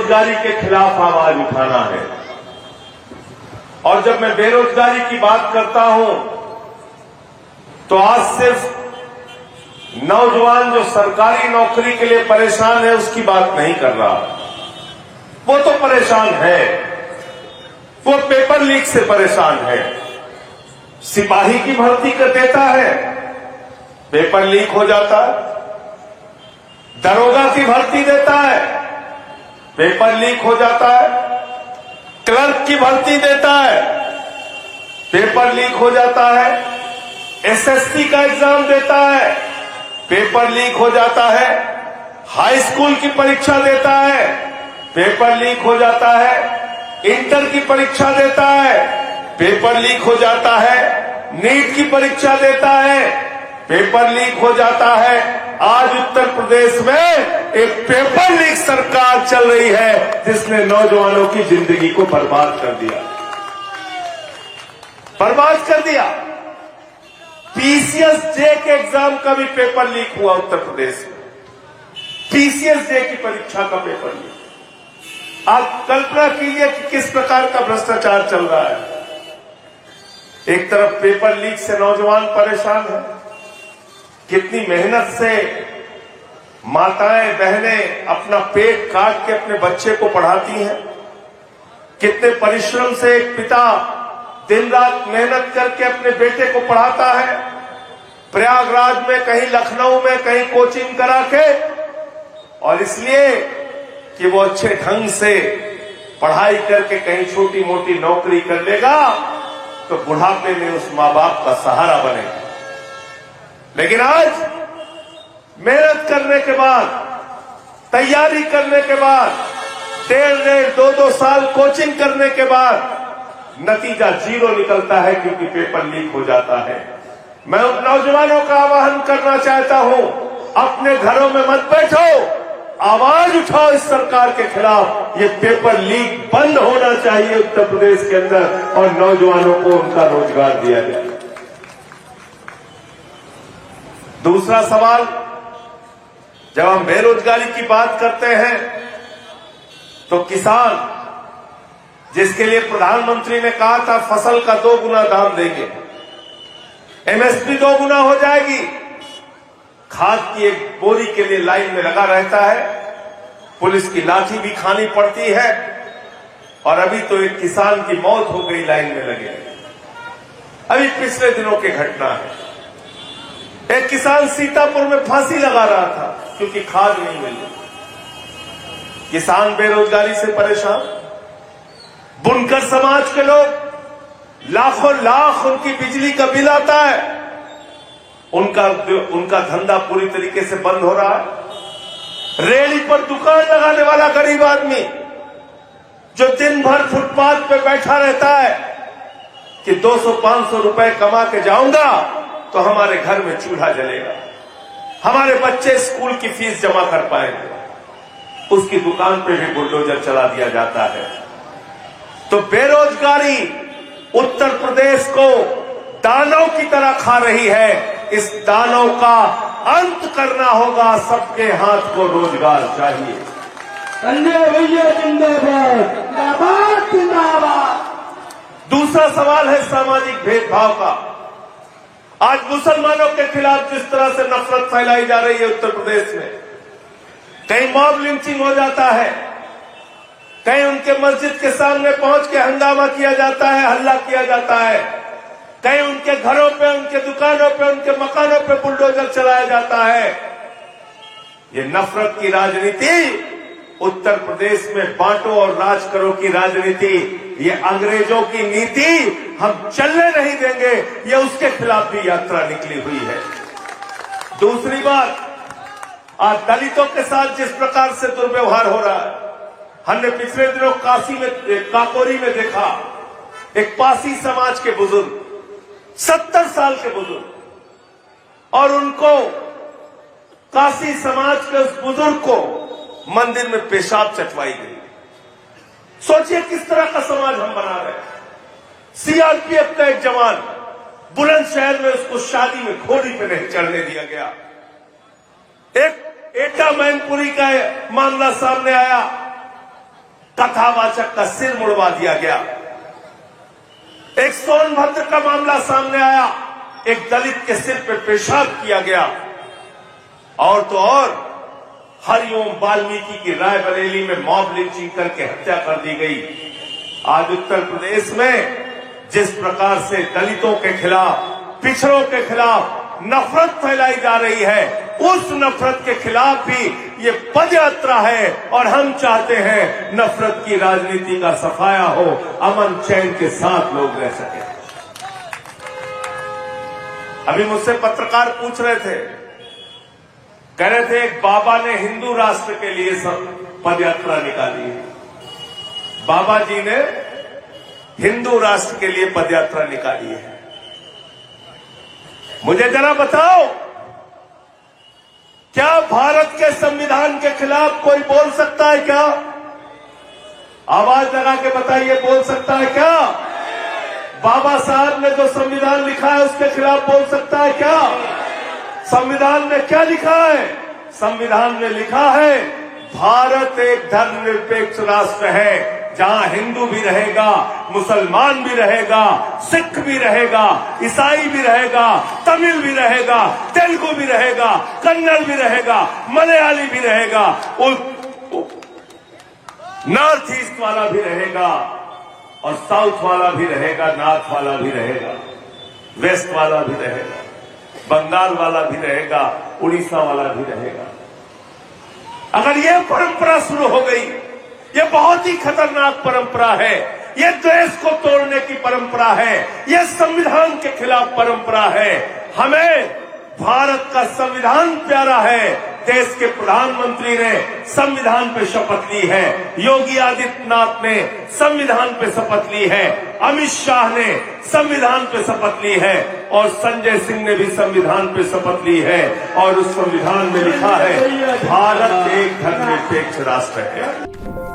बेरोजगारी के खिलाफ आवाज उठाना है। और जब मैं बेरोजगारी की बात करता हूं तो आज सिर्फ नौजवान जो सरकारी नौकरी के लिए परेशान है उसकी बात नहीं कर रहा। वो तो परेशान है, वो पेपर लीक से परेशान है। सिपाही की भर्ती कर देता है, पेपर लीक हो जाता है। दरोगा की भर्ती देता है, पेपर लीक हो जाता है। क्लर्क की भर्ती देता है, पेपर लीक हो जाता है। एसएससी का एग्जाम देता है, पेपर लीक हो जाता है। हाई स्कूल की परीक्षा देता है, पेपर लीक हो जाता है। इंटर की परीक्षा देता है, पेपर लीक हो जाता है। नीट की परीक्षा देता है, पेपर लीक हो जाता है। आज उत्तर प्रदेश में एक पेपर लीक सरकार चल रही है जिसने नौजवानों की जिंदगी को बर्बाद कर दिया, बर्बाद कर दिया। पीसीएस जे के एग्जाम का भी पेपर लीक हुआ उत्तर प्रदेश में। पीसीएस जे की परीक्षा का पेपर लीक। आप कल्पना कीजिए कि किस प्रकार का भ्रष्टाचार चल रहा है। एक तरफ पेपर लीक से नौजवान परेशान है, कितनी मेहनत से माताएं बहनें अपना पेट काट के अपने बच्चे को पढ़ाती हैं, कितने परिश्रम से एक पिता दिन रात मेहनत करके अपने बेटे को पढ़ाता है। प्रयागराज में, कहीं लखनऊ में, कहीं कोचिंग करा के, और इसलिए कि वो अच्छे ढंग से पढ़ाई करके कहीं छोटी मोटी नौकरी कर लेगा तो बुढ़ापे में उस मां बाप का सहारा बनेगा। लेकिन आज मेहनत करने के बाद, तैयारी करने के बाद, 1.5-2 साल कोचिंग करने के बाद नतीजा 0 निकलता है क्योंकि पेपर लीक हो जाता है। मैं उन नौजवानों का आह्वान करना चाहता हूं, अपने घरों में मत बैठो, आवाज उठाओ इस सरकार के खिलाफ। ये पेपर लीक बंद होना चाहिए उत्तर प्रदेश के अंदर और नौजवानों को उनका रोजगार दिया जाए। दूसरा सवाल, जब हम बेरोजगारी की बात करते हैं तो किसान, जिसके लिए प्रधानमंत्री ने कहा था फसल का 2 गुना दाम देंगे, एमएसपी 2 गुना हो जाएगी, खाद की एक बोरी के लिए लाइन में लगा रहता है, पुलिस की लाठी भी खानी पड़ती है, और अभी तो एक किसान की मौत हो गई लाइन में लगे। अभी पिछले दिनों की घटना है, एक किसान सीतापुर में फांसी लगा रहा था क्योंकि खाद नहीं मिल रही। किसान बेरोजगारी से परेशान, बुनकर समाज के लोग लाखों लाख उनकी बिजली का बिल आता है, उनका धंधा पूरी तरीके से बंद हो रहा है। रेहड़ी पर दुकान लगाने वाला गरीब आदमी जो दिन भर फुटपाथ पे बैठा रहता है कि 200-500 रुपए कमा के जाऊंगा तो हमारे घर में चूल्हा जलेगा, हमारे बच्चे स्कूल की फीस जमा कर पाएंगे, उसकी दुकान पे भी बुलडोजर चला दिया जाता है। तो बेरोजगारी उत्तर प्रदेश को दानव की तरह खा रही है। इस दानव का अंत करना होगा। सबके हाथ को रोजगार चाहिए। संजय भैया जिंदाबाद, जिंदाबाद, जिंदाबाद। दूसरा सवाल है सामाजिक भेदभाव का। आज मुसलमानों के खिलाफ जिस तरह से नफरत फैलाई जा रही है उत्तर प्रदेश में, कहीं मॉब लिंचिंग हो जाता है, कहीं उनके मस्जिद के सामने पहुंच के हंगामा किया जाता है, हल्ला किया जाता है, कहीं उनके घरों पे, उनके दुकानों पे, उनके मकानों पे बुलडोजर चलाया जाता है। ये नफरत की राजनीति, उत्तर प्रदेश में बांटो और राज करो की राजनीति, ये अंग्रेजों की नीति हम चलने नहीं देंगे। ये उसके खिलाफ भी यात्रा निकली हुई है। दूसरी बात, आज दलितों के साथ जिस प्रकार से दुर्व्यवहार हो रहा है, हमने पिछले दिनों काकोरी में देखा, एक पासी समाज के बुजुर्ग, 70 साल के बुजुर्ग, और उनको, कासी समाज के उस बुजुर्ग को मंदिर में पेशाब चटवाई गई। सोचिए किस तरह का समाज हम बना रहे हैं। सीआरपीएफ का एक जवान बुलंदशहर में, उसको शादी में घोड़ी पे नहीं चढ़ने दिया गया। एक एटा मैनपुरी का मामला सामने आया, कथावाचक का सिर मुड़वा दिया गया। एक सोनभद्र का मामला सामने आया, एक दलित के सिर पे पेशाब किया गया। और तो और हरिओम वाल्मीकि की रायबरेली में मॉब लिंचिंग करके हत्या कर दी गई। आज उत्तर प्रदेश में जिस प्रकार से दलितों के खिलाफ, पिछड़ों के खिलाफ नफरत फैलाई जा रही है, उस नफरत के खिलाफ भी ये पदयात्रा है। और हम चाहते हैं नफरत की राजनीति का सफाया हो, अमन चैन के साथ लोग रह सके। अभी मुझसे पत्रकार पूछ रहे थे, कह रहे थे एक बाबा ने हिंदू राष्ट्र के लिए सब पदयात्रा निकाली है। बाबा जी ने हिंदू राष्ट्र के लिए पदयात्रा निकाली है। मुझे जरा बताओ, क्या भारत के संविधान के खिलाफ कोई बोल सकता है क्या? आवाज लगा के बताइए, बोल सकता है क्या? बाबा साहब ने जो संविधान लिखा है उसके खिलाफ बोल सकता है क्या? संविधान में क्या लिखा है? संविधान में लिखा है भारत एक धर्मनिरपेक्ष राष्ट्र है, जहां हिंदू भी रहेगा, मुसलमान भी रहेगा, सिख भी रहेगा, ईसाई भी रहेगा, तमिल भी रहेगा, तेलुगु भी रहेगा, कन्नड़ भी रहेगा, मलयाली भी रहेगा, नॉर्थ ईस्ट वाला भी रहेगा और साउथ वाला भी रहेगा, नॉर्थ वाला भी रहेगा, वेस्ट वाला भी रहेगा, बंगाल वाला भी रहेगा, उड़ीसा वाला भी रहेगा। अगर यह परंपरा शुरू हो गई, यह बहुत ही खतरनाक परंपरा है, यह देश को तोड़ने की परंपरा है, यह संविधान के खिलाफ परंपरा है। हमें भारत का संविधान प्यारा है। देश के प्रधानमंत्री ने संविधान पे शपथ ली है, योगी आदित्यनाथ ने संविधान पे शपथ ली है, अमित शाह ने संविधान पे शपथ ली है और संजय सिंह ने भी संविधान पे शपथ ली है। और उस संविधान में लिखा है भारत एक धर्मनिरपेक्ष राष्ट्र है।